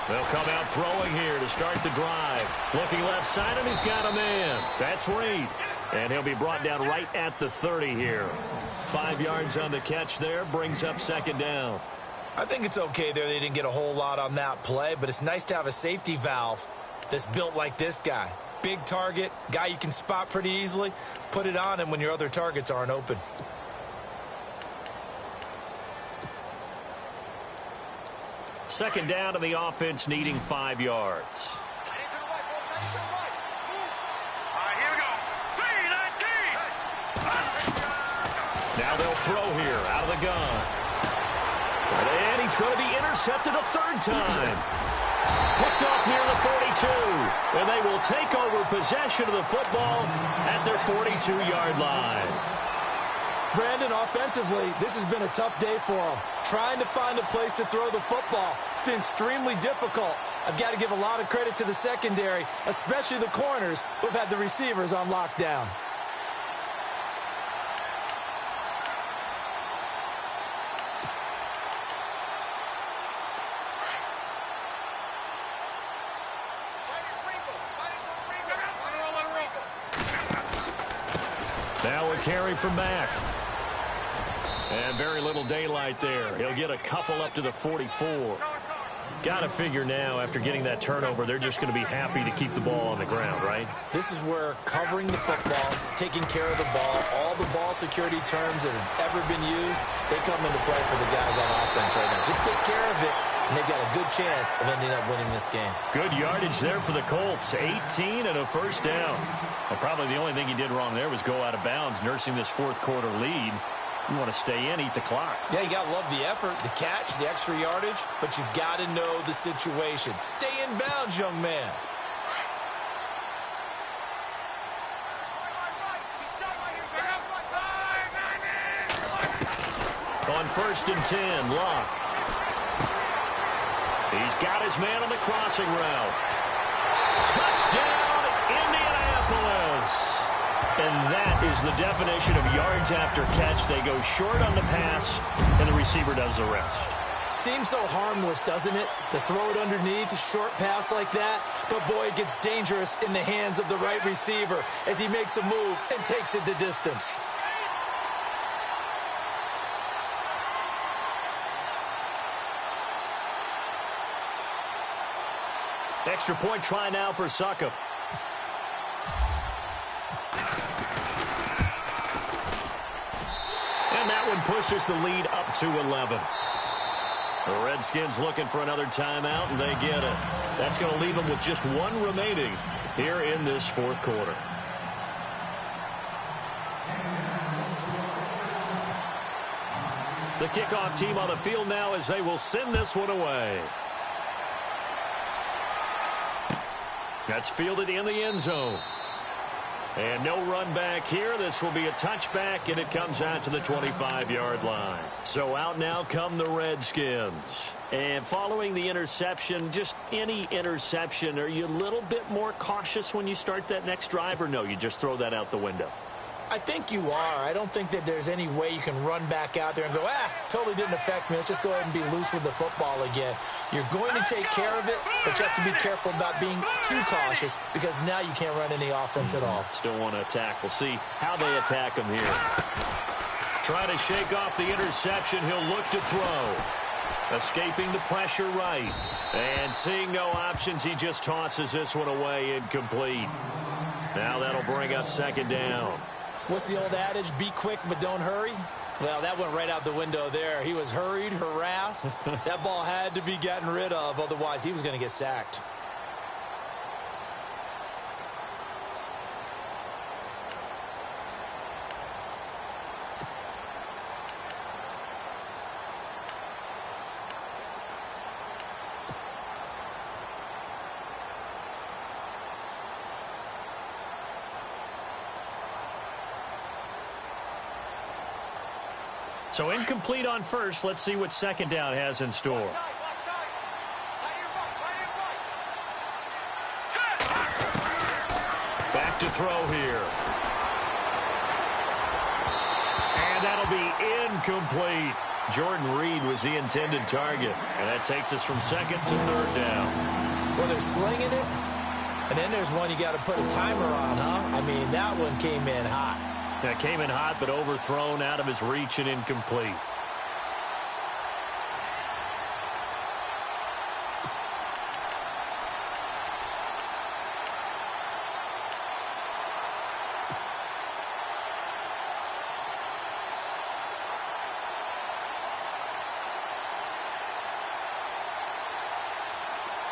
They'll come out throwing here to start the drive. Looking left side, and he's got a man. That's Reed. And he'll be brought down right at the 30 here. 5 yards on the catch there, brings up second down. I think it's okay there. They didn't get a whole lot on that play, but it's nice to have a safety valve that's built like this guy. Big target, guy you can spot pretty easily. Put it on him when your other targets aren't open. Second down to the offense, needing 5 yards. Now they'll throw here out of the gun. And he's going to be intercepted a third time. Picked off near the 42. And they will take over possession of the football at their 42-yard line. Brandon, offensively, this has been a tough day for him. Trying to find a place to throw the football. It's been extremely difficult. I've got to give a lot of credit to the secondary, especially the corners who've had the receivers on lockdown. Now a carry from Mack. And very little daylight there. He'll get a couple up to the 44. Got to figure now, after getting that turnover, they're just going to be happy to keep the ball on the ground, right? This is where covering the football, taking care of the ball, all the ball security terms that have ever been used, they come into play for the guys on offense right now. Just take care of it, and they've got a good chance of ending up winning this game. Good yardage there for the Colts. 18 and a first down. Well, probably the only thing he did wrong there was go out of bounds, nursing this fourth quarter lead. You want to stay in, eat the clock. Yeah, you got to love the effort, the catch, the extra yardage, but you've got to know the situation. Stay in bounds, young man. On 1st and 10, Locke. He's got his man on the crossing route. Touchdown, Indianapolis. And that is the definition of yards after catch. They go short on the pass, and the receiver does the rest. Seems so harmless, doesn't it? To throw it underneath, a short pass like that. But, boy, it gets dangerous in the hands of the right receiver as he makes a move and takes it the distance. Extra point try now for Succop. And that one pushes the lead up to 11. The Redskins looking for another timeout, and they get it. That's going to leave them with just one remaining here in this fourth quarter. The kickoff team on the field now as they will send this one away. That's fielded in the end zone. And no run back here. This will be a touchback, and it comes out to the 25-yard line. So out now come the Redskins. And following the interception, just any interception, are you a little bit more cautious when you start that next drive, or no, you just throw that out the window? I think you are. I don't think that there's any way you can run back out there and go, totally didn't affect me. Let's just go ahead and be loose with the football again. You're going to take care of it, but you have to be careful about being too cautious because now you can't run any offense at all. Still want to attack. We'll see how they attack him here. Trying to shake off the interception. He'll look to throw. Escaping the pressure right. And seeing no options, he just tosses this one away incomplete. Now that'll bring up second down. What's the old adage? Be quick, but don't hurry. Well, that went right out the window there. He was hurried, harassed. That ball had to be gotten rid of, otherwise he was going to get sacked. So incomplete on first. Let's see what second down has in store. Back to throw here. And that'll be incomplete. Jordan Reed was the intended target. And that takes us from second to third down. Well, they're slinging it. And then there's one you got to put a timer on, huh? I mean, that one came in hot. That came in hot, but overthrown out of his reach and incomplete.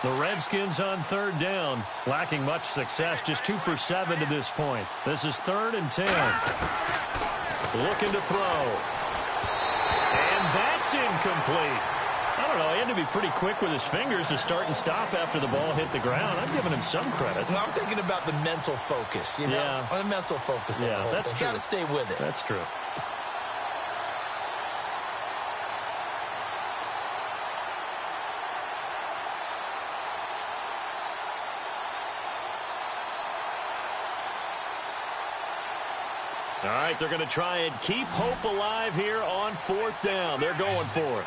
The Redskins on third down, lacking much success, just 2 for 7 to this point. This is 3rd and 10. Looking to throw. And that's incomplete. I don't know, he had to be pretty quick with his fingers to start and stop after the ball hit the ground. I'm giving him some credit. Well, I'm thinking about the mental focus, you know? Yeah. The mental focus. Yeah, that's true. Got to stay with it. That's true. All right, they're going to try and keep hope alive here on 4th down. They're going for it. All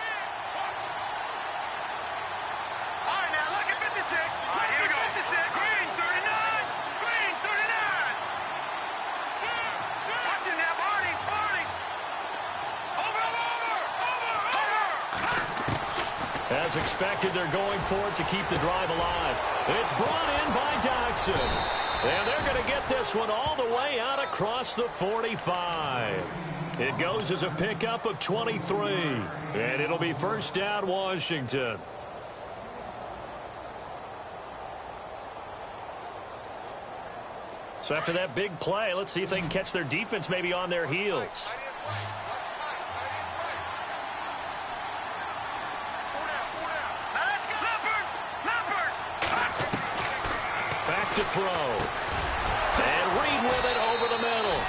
right, now look at 56. All right, here we go. 56. Green, 39. Green, 39. Watch it now, Barney. Barney. Over. As expected, they're going for it to keep the drive alive. It's brought in by Dodson. And they're going to get this one all the way out across the 45. It goes as a pickup of 23. And it'll be 1st down, Washington. So after that big play, let's see if they can catch their defense maybe on their heels. Back to throw. And Reed with it over the middle.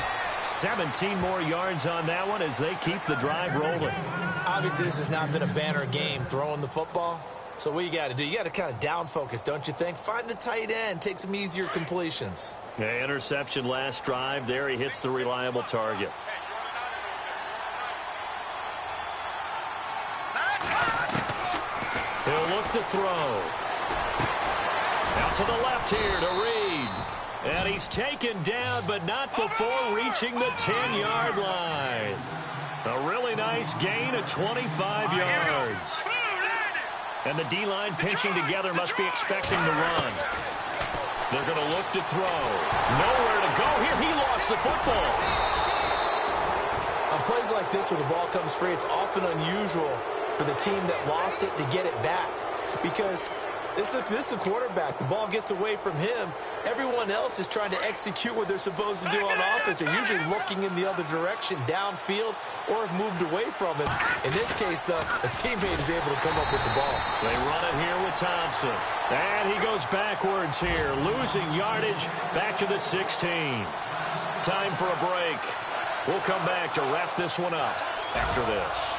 17 more yards on that one as they keep the drive rolling. Obviously, this has not been a banner game throwing the football. So what you got to do, you got to kind of down focus, don't you think? Find the tight end, take some easier completions. Yeah, interception last drive. There he hits the reliable target. He'll look to throw. Out to the left here to Reed. And he's taken down, but not before reaching the 10-yard line. A really nice gain of 25 yards. And the D-line pinching together must be expecting the run. They're going to look to throw. Nowhere to go here. He lost the football. On plays like this where the ball comes free, it's often unusual for the team that lost it to get it back. Because this is the quarterback. The ball gets away from him. Everyone else is trying to execute what they're supposed to do on offense. They're usually looking in the other direction, downfield, or have moved away from him. In this case, though, a teammate is able to come up with the ball. They run it here with Thompson. And he goes backwards here, losing yardage back to the 16. Time for a break. We'll come back to wrap this one up after this.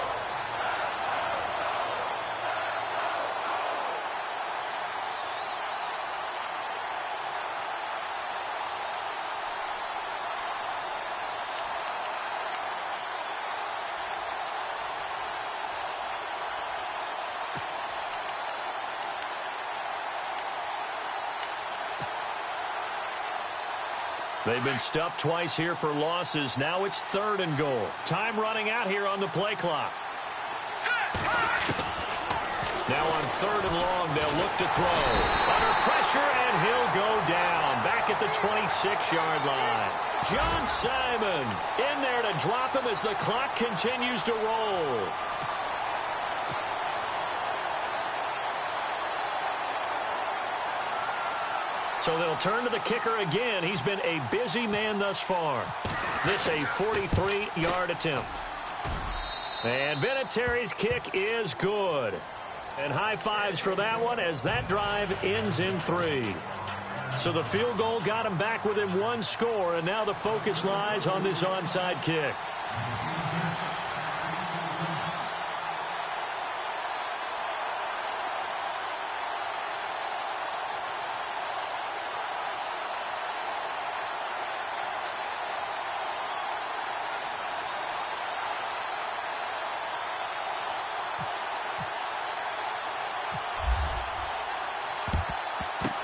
They've been stuffed twice here for losses. Now it's 3rd and goal. Time running out here on the play clock. Now on 3rd and long, they'll look to throw. Under pressure, and he'll go down. Back back at the 26-yard line. John Simon in there to drop him as the clock continues to roll. So they'll turn to the kicker again. He's been a busy man thus far. This a 43-yard attempt. And Vinatieri's kick is good. And high fives for that one as that drive ends in 3. So the field goal got him back within 1 score, and now the focus lies on this onside kick.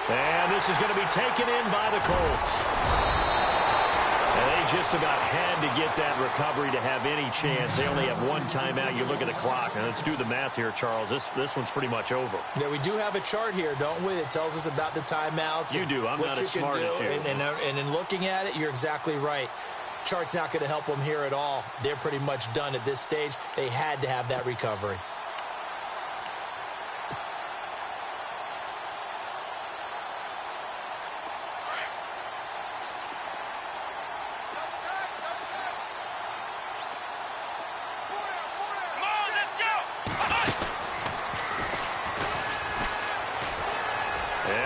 And this is going to be taken in by the Colts. And they just about had to get that recovery to have any chance. They only have 1 timeout. You look at the clock, and let's do the math here, Charles. This one's pretty much over. Yeah, we do have a chart here, don't we, that tells us about the timeouts. You do. I'm not as smart as you. And in looking at it, you're exactly right. Chart's not going to help them here at all. They're pretty much done at this stage. They had to have that recovery.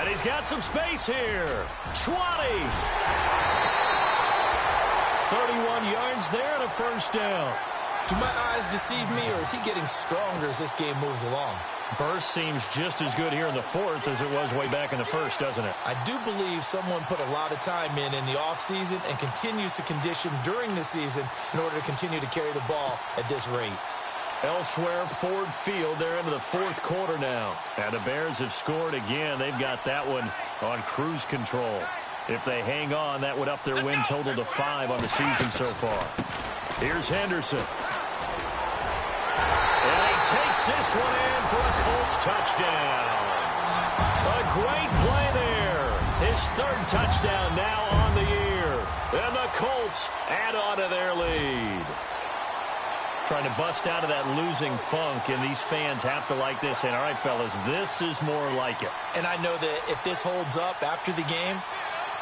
He's got some space here. 20. 31 yards there and a first down. Do my eyes deceive me, or is he getting stronger as this game moves along? Burst seems just as good here in the 4th as it was way back in the 1st, doesn't it? I do believe someone put a lot of time in the offseason and continues to condition during the season in order to continue to carry the ball at this rate. Elsewhere, Ford Field, they're into the 4th quarter now. And the Bears have scored again. They've got that one on cruise control. If they hang on, that would up their win total to 5 on the season so far. Here's Henderson. And he takes this one in for a Colts touchdown. A great play there. His 3rd touchdown now on the year. And the Colts add on to their lead. Trying to bust out of that losing funk, and these fans have to like this. And all right, fellas, this is more like it. And I know that if this holds up after the game,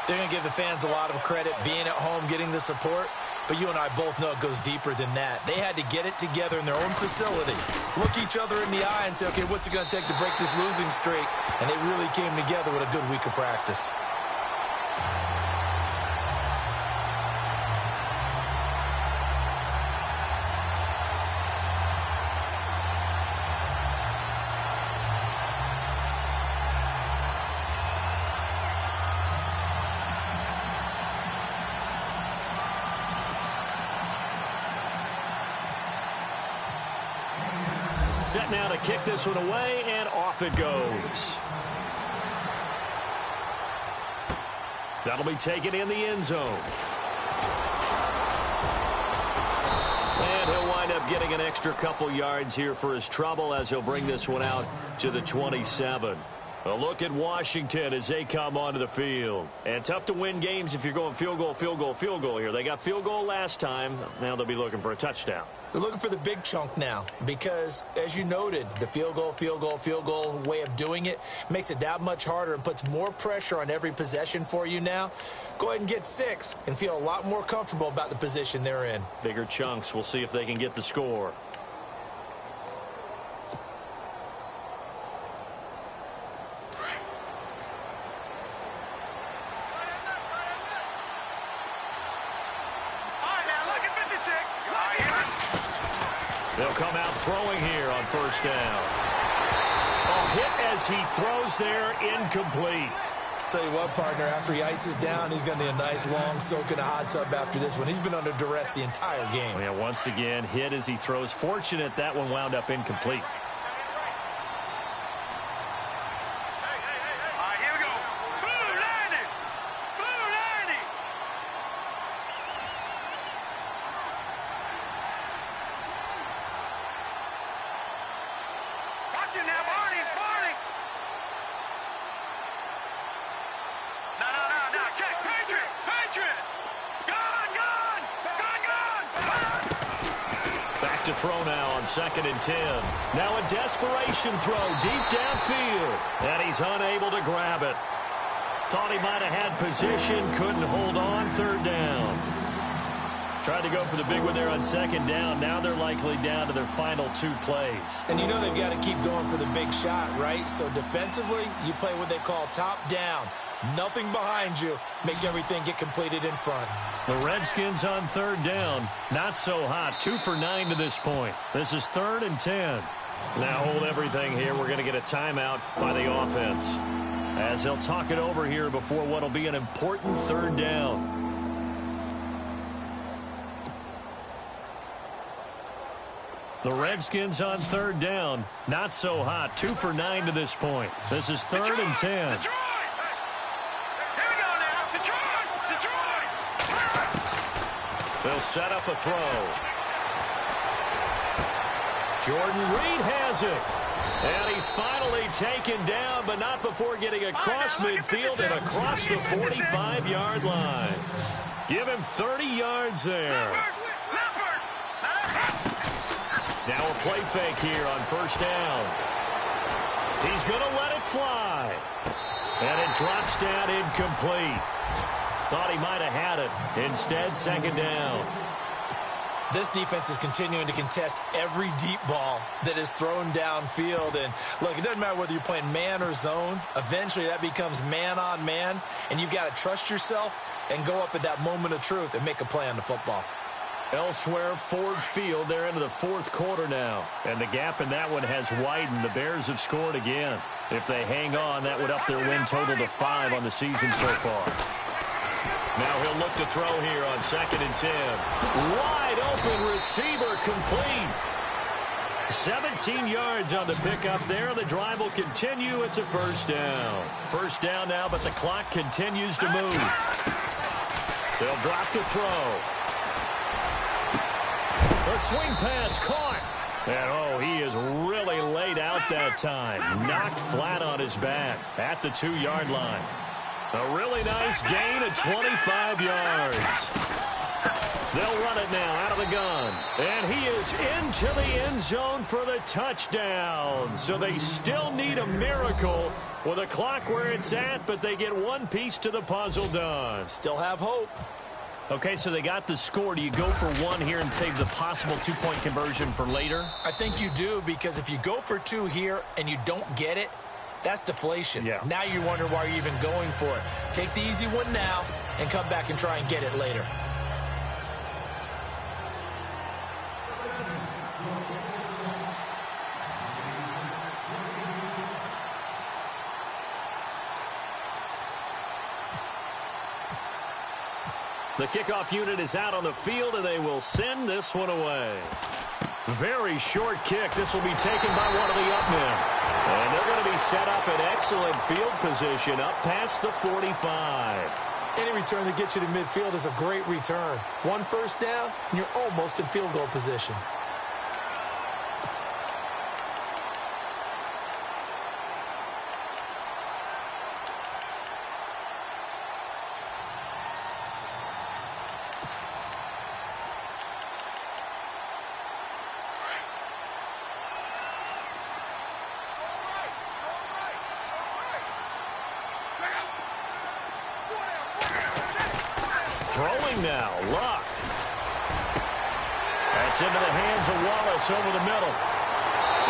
they're going to give the fans a lot of credit, being at home, getting the support. But you and I both know it goes deeper than that. They had to get it together in their own facility, look each other in the eye and say, okay, what's it going to take to break this losing streak? And they really came together with a good week of practice. Set now to kick this one away, and off it goes. That'll be taken in the end zone. And he'll wind up getting an extra couple yards here for his trouble as he'll bring this one out to the 27. A look at Washington as they come onto the field. And tough to win games if you're going field goal, field goal, field goal here. They got field goal last time. Now they'll be looking for a touchdown. They're looking for the big chunk now because, as you noted, the field goal way of doing it makes it that much harder and puts more pressure on every possession for you now. Go ahead and get 6 and feel a lot more comfortable about the position they're in. Bigger chunks. We'll see if they can get the score. They'll come out throwing here on first down. A hit as he throws there, incomplete. Tell you what, partner, after he ices down, he's going to need a nice long soak in a hot tub after this one. He's been under duress the entire game. Yeah, once again, hit as he throws. Fortunate that one wound up incomplete. No, check. throw now on 2nd and 10. Now a desperation throw deep downfield. And he's unable to grab it. Thought he might have had position, couldn't hold on, 3rd down. Tried to go for the big one there on 2nd down. Now they're likely down to their final 2 plays. And you know they've got to keep going for the big shot, right? So defensively, you play what they call top down. Nothing behind you. Make everything get completed in front. The Redskins on 3rd down. Not so hot. 2 for 9 to this point. This is 3rd and 10. Now hold everything here. We're going to get a timeout by the offense, as they'll talk it over here before what will be an important 3rd down. The Redskins on 3rd down. Not so hot. 2 for 9 to this point. This is 3rd and 10. Detroit! Here we go now. Detroit! They'll set up a throw. Jordan Reed has it. And he's finally taken down, but not before getting across midfield and across the 45-yard line. Give him 30 yards there. Now a play fake here on 1st down. He's going to let it fly. And it drops down incomplete. Thought he might have had it. Instead, 2nd down. This defense is continuing to contest every deep ball that is thrown downfield. And, look, it doesn't matter whether you're playing man or zone. Eventually, that becomes man on man. And you've got to trust yourself and go up at that moment of truth and make a play on the football. Elsewhere, Ford Field, they're into the 4th quarter now. And the gap in that one has widened. The Bears have scored again. If they hang on, that would up their win total to 5 on the season so far. Now he'll look to throw here on 2nd and 10. Wide open receiver complete. 17 yards on the pickup there. The drive will continue. It's a 1st down. 1st down now, but the clock continues to move. They'll drop the throw. The swing pass caught. And, oh, he is really laid out that time. Knocked flat on his back at the 2-yard line. A really nice gain of 25 yards. They'll run it now out of the gun. And he is into the end zone for the touchdown. So they still need a miracle with a clock where it's at, but they get one piece to the puzzle done. Still have hope. Okay, so they got the score. Do you go for 1 here and save the possible 2-point conversion for later? I think you do, because if you go for 2 here and you don't get it, that's deflation. Yeah. Now you wonder why you're even going for it. Take the easy one now and come back and try and get it later. The kickoff unit is out on the field, and they will send this one away. Very short kick. This will be taken by one of the up men. And they're going to be set up in excellent field position up past the 45. Any return that gets you to midfield is a great return. 1 1st down, and you're almost in field goal position. Throwing now, Luck. That's into the hands of Wallace over the middle.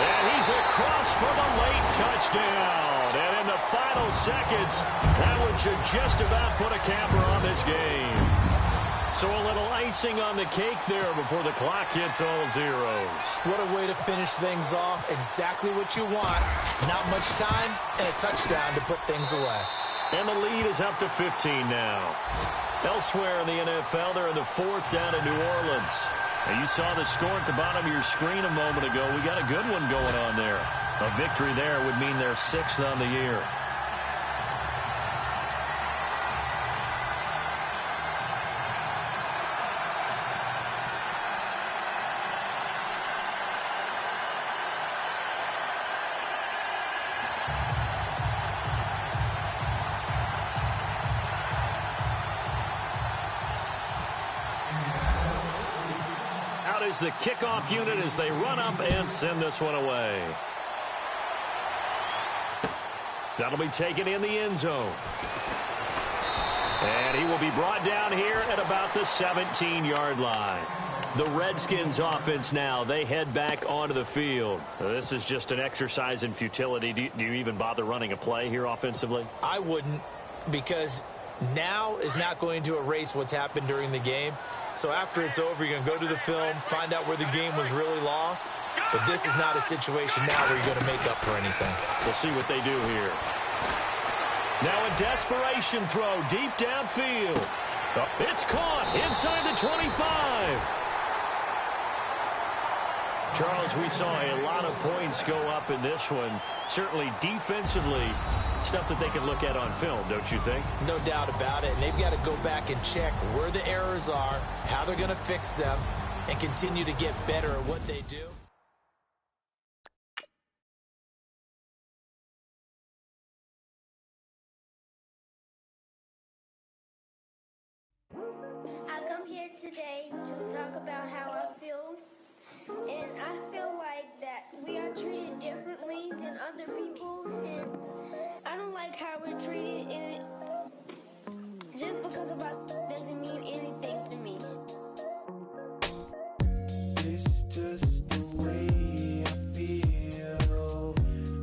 And he's across for the late touchdown. And in the final seconds, that one should just about put a capper on this game. So a little icing on the cake there before the clock hits all zeros. What a way to finish things off. Exactly what you want. Not much time and a touchdown to put things away. And the lead is up to 15 now. Elsewhere in the NFL, they're in the 4th down in New Orleans. And you saw the score at the bottom of your screen a moment ago. We got a good one going on there. A victory there would mean they're 6th on the year. is the kickoff unit as they run up and send this one away. That'll be taken in the end zone. And he will be brought down here at about the 17-yard line. The Redskins offense now, they head back onto the field. This is just an exercise in futility. Do you even bother running a play here offensively? I wouldn't, because now is not going to erase what's happened during the game. So after it's over, you're going to go to the film, find out where the game was really lost. But this is not a situation now where you're going to make up for anything. We'll see what they do here. Now a desperation throw deep downfield. It's caught inside the 25. Charles, we saw a lot of points go up in this one. Certainly defensively, stuff that they can look at on film, don't you think? No doubt about it. And they've got to go back and check where the errors are, how they're going to fix them, and continue to get better at what they do. I come here today to talk about how I feel, and I feel like that we are treated differently than other people, and I don't like how we're treated, and just because of us doesn't mean anything to me. It's just the way I feel.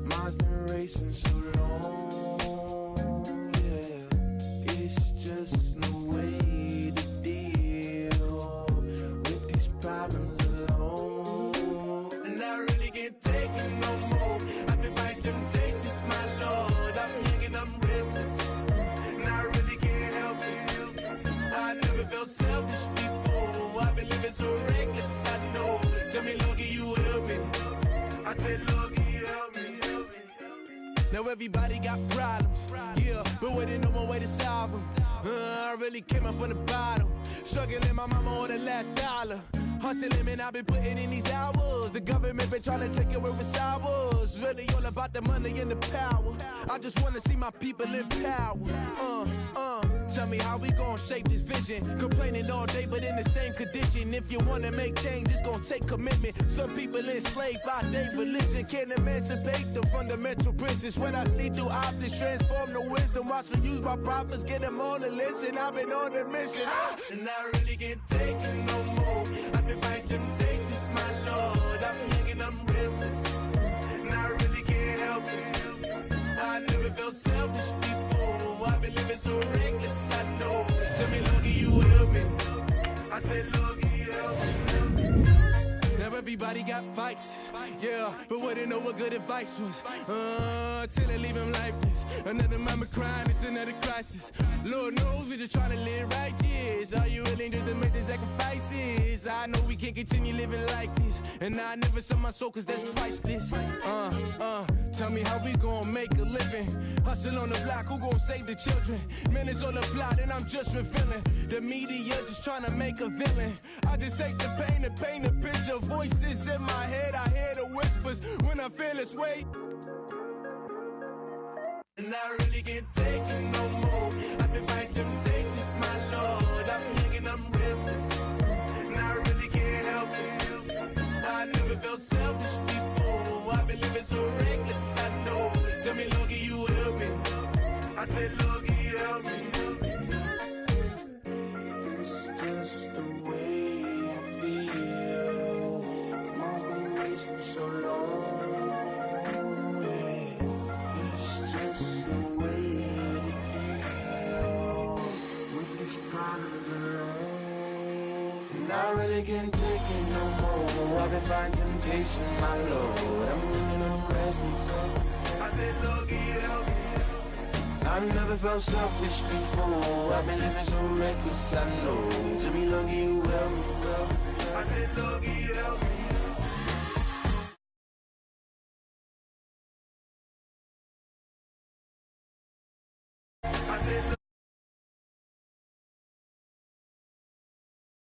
Mine's been racing so long, yeah. It's just no way to deal with these problems alone. And I really can't take it no more. I've been fighting temptations, my Lord. I'm young and I'm restless, and I really can't help it. I never felt selfish before. I've been living so reckless, I know. Tell me, Lord, can you help me? I said, Lord, can you help me? Now everybody got problems, yeah, but waiting no one way to solve them. I really came up from the bottom, struggling my mama on the last dollar. Hustling, man, I've been putting in these hours. The government been trying to take away what's ours. Really all about the money and the power. I just want to see my people in power. Tell me how we gon' shape this vision. Complaining all day, but in the same condition. If you wanna make change, it's gon' take commitment. Some people enslaved by their religion can't emancipate the fundamental principles. What I see through optics transform the wisdom. Watch me use my prophets, get them on the listen. I've been on a mission, and I really can't take it no more. I've been fighting temptations, my Lord. I'm young and I'm restless, and I really can't help it. I never felt selfish before. I've been living so reckless, I know. Tell me, Lord, can you help me? I said, Lord, can you help me? Now everybody got fights, yeah, but wouldn't know what good advice was. Till they leave him lifeless. Another mama crying, it's another crisis. Lord knows we just trying to live righteous. Are you willing to make the sacrifices? I know we can't continue living like this, and I never sell my soul cause that's priceless. Tell me how we gon' make a living. Hustle on the block, who gon' save the children? Man, it's all a plot and I'm just revealing. The media just trying to make a villain. I just take the pain and paint a picture. Voices in my head, I hear the whispers when I feel this way. And I really can't take it no more. I've been fighting temptations, my Lord. I'm young and I'm restless, and I really can't help it. I never felt selfish before. I've been living so reckless, I know. Tell me, Lord, can you help me? I said, Lord, can you help me? It's just the way I feel. Mine's been racing so long. Just the way to deal with these problems alone. And I really can't take it no more. I've been fighting temptations, my Lord. I'm living on restless. I said, Lord, can you help me? I've never felt selfish before. I've been living so reckless, I know. To me, Lord, can you help me? I said, Lord, can you help me? I said,